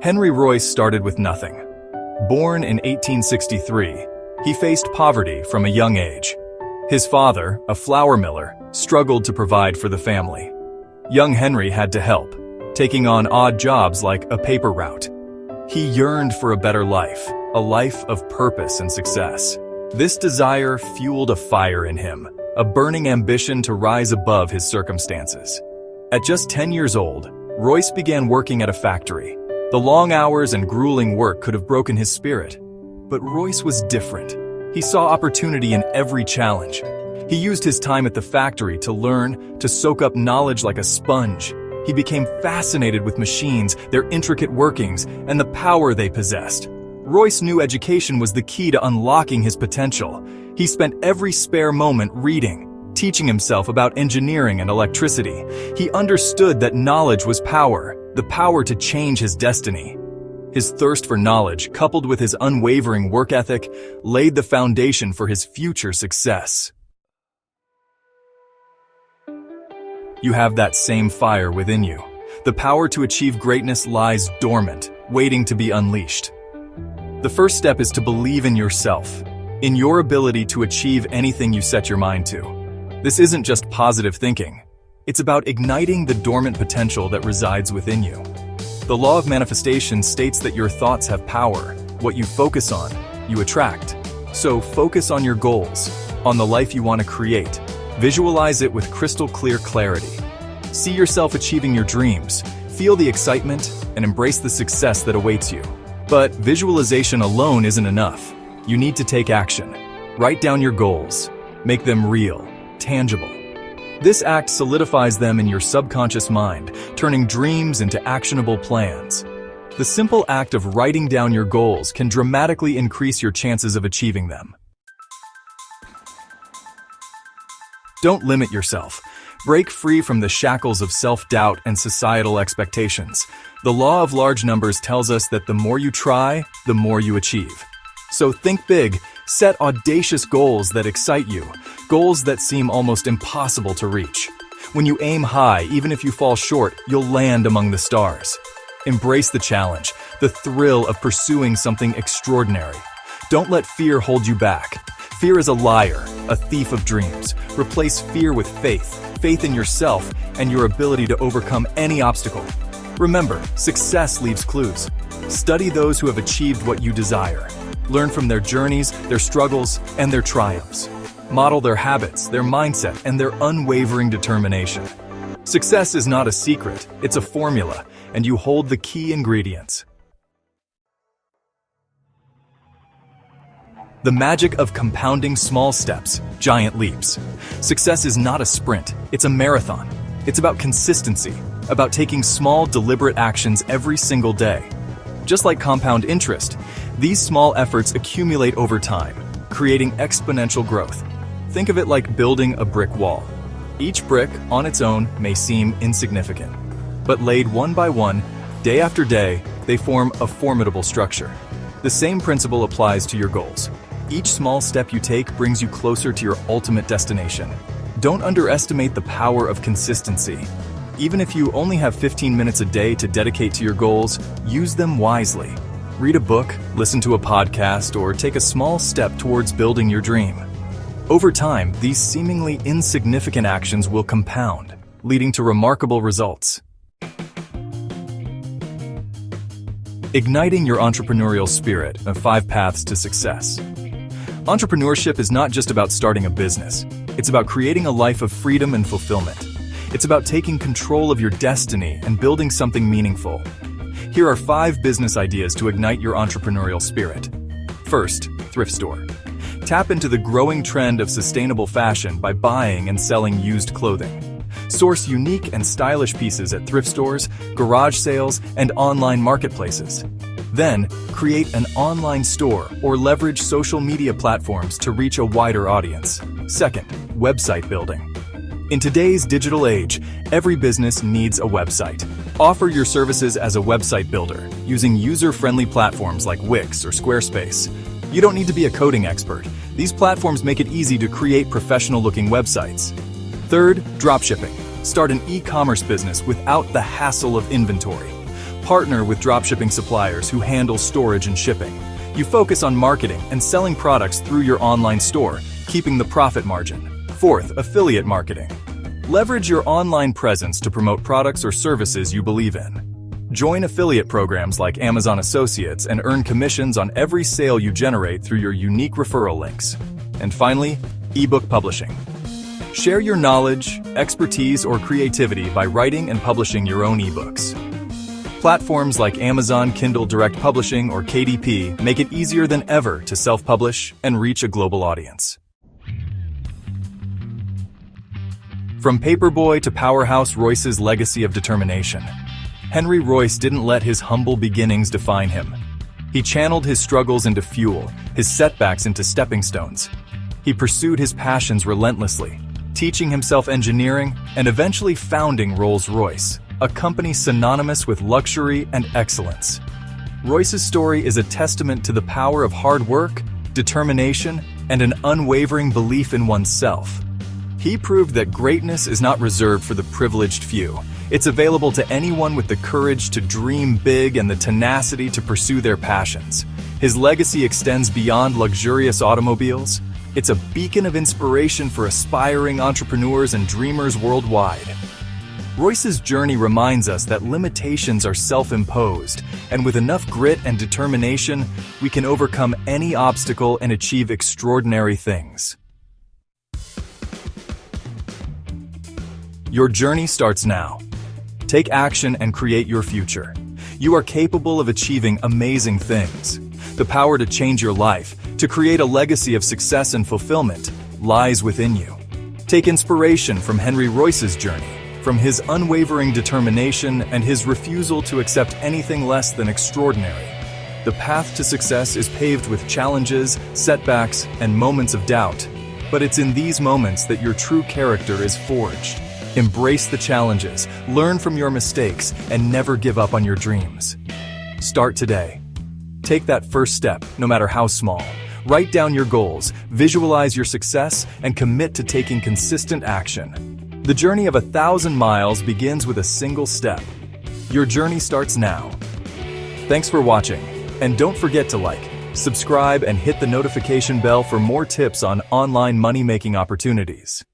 Henry Royce started with nothing. Born in 1863, he faced poverty from a young age. His father, a flour miller, struggled to provide for the family. Young Henry had to help, taking on odd jobs like a paper route. He yearned for a better life, a life of purpose and success. This desire fueled a fire in him, a burning ambition to rise above his circumstances. At just 10 years old, Royce began working at a factory. The long hours and grueling work could have broken his spirit. But Royce was different. He saw opportunity in every challenge. He used his time at the factory to learn, to soak up knowledge like a sponge. He became fascinated with machines, their intricate workings, and the power they possessed. Royce knew education was the key to unlocking his potential. He spent every spare moment reading, teaching himself about engineering and electricity. He understood that knowledge was power, the power to change his destiny. His thirst for knowledge, coupled with his unwavering work ethic, laid the foundation for his future success. You have that same fire within you. The power to achieve greatness lies dormant, waiting to be unleashed. The first step is to believe in yourself, in your ability to achieve anything you set your mind to. This isn't just positive thinking. It's about igniting the dormant potential that resides within you. The law of manifestation states that your thoughts have power. What you focus on, you attract. So focus on your goals, on the life you want to create. Visualize it with crystal clear clarity. See yourself achieving your dreams, feel the excitement, and embrace the success that awaits you. But visualization alone isn't enough. You need to take action. Write down your goals. Make them real, tangible. This act solidifies them in your subconscious mind, turning dreams into actionable plans. The simple act of writing down your goals can dramatically increase your chances of achieving them. Don't limit yourself. Break free from the shackles of self-doubt and societal expectations. The law of large numbers tells us that the more you try, the more you achieve. So think big, set audacious goals that excite you, goals that seem almost impossible to reach. When you aim high, even if you fall short, you'll land among the stars. Embrace the challenge, the thrill of pursuing something extraordinary. Don't let fear hold you back. Fear is a liar, a thief of dreams. Replace fear with faith in yourself and your ability to overcome any obstacle. Remember, success leaves clues. Study those who have achieved what you desire. Learn from their journeys, their struggles, and their triumphs. Model their habits, their mindset, and their unwavering determination. Success is not a secret, it's a formula, and you hold the key ingredients. The magic of compounding small steps, giant leaps. Success is not a sprint, it's a marathon. It's about consistency, about taking small, deliberate actions every single day. Just like compound interest, these small efforts accumulate over time, creating exponential growth. Think of it like building a brick wall. Each brick, on its own, may seem insignificant, but laid one by one, day after day, they form a formidable structure. The same principle applies to your goals. Each small step you take brings you closer to your ultimate destination. Don't underestimate the power of consistency. Even if you only have 15 minutes a day to dedicate to your goals, use them wisely. Read a book, listen to a podcast, or take a small step towards building your dream. Over time, these seemingly insignificant actions will compound, leading to remarkable results. Igniting your entrepreneurial spirit, 5 paths to success. Entrepreneurship is not just about starting a business. It's about creating a life of freedom and fulfillment. It's about taking control of your destiny and building something meaningful. Here are 5 business ideas to ignite your entrepreneurial spirit. First, thrift store. Tap into the growing trend of sustainable fashion by buying and selling used clothing. Source unique and stylish pieces at thrift stores, garage sales, and online marketplaces. Then, create an online store or leverage social media platforms to reach a wider audience. Second, website building. In today's digital age, every business needs a website. Offer your services as a website builder using user-friendly platforms like Wix or Squarespace. You don't need to be a coding expert. These platforms make it easy to create professional-looking websites. Third, dropshipping. Start an e-commerce business without the hassle of inventory. partner with dropshipping suppliers who handle storage and shipping. You focus on marketing and selling products through your online store, keeping the profit margin. Fourth, affiliate marketing. Leverage your online presence to promote products or services you believe in. Join affiliate programs like Amazon Associates and earn commissions on every sale you generate through your unique referral links. And finally, ebook publishing. Share your knowledge, expertise, or creativity by writing and publishing your own ebooks. Platforms like Amazon Kindle Direct Publishing or KDP make it easier than ever to self-publish and reach a global audience. From paperboy to powerhouse Royce's legacy of determination, Henry Royce didn't let his humble beginnings define him. He channeled his struggles into fuel, his setbacks into stepping stones. He pursued his passions relentlessly, teaching himself engineering and eventually founding Rolls-Royce, a company synonymous with luxury and excellence. Royce's story is a testament to the power of hard work, determination, and an unwavering belief in oneself. He proved that greatness is not reserved for the privileged few. It's available to anyone with the courage to dream big and the tenacity to pursue their passions. His legacy extends beyond luxurious automobiles. It's a beacon of inspiration for aspiring entrepreneurs and dreamers worldwide. Royce's journey reminds us that limitations are self-imposed, and with enough grit and determination, we can overcome any obstacle and achieve extraordinary things. Your journey starts now. Take action and create your future. You are capable of achieving amazing things. The power to change your life, to create a legacy of success and fulfillment, lies within you. Take inspiration from Henry Royce's journey, from his unwavering determination and his refusal to accept anything less than extraordinary. The path to success is paved with challenges, setbacks, and moments of doubt, but it's in these moments that your true character is forged. Embrace the challenges, learn from your mistakes, and never give up on your dreams. Start today. Take that first step, no matter how small. Write down your goals, visualize your success, and commit to taking consistent action. The journey of 1,000 miles begins with a single step. Your journey starts now. Thanks for watching, and don't forget to like, subscribe, and hit the notification bell for more tips on online money-making opportunities.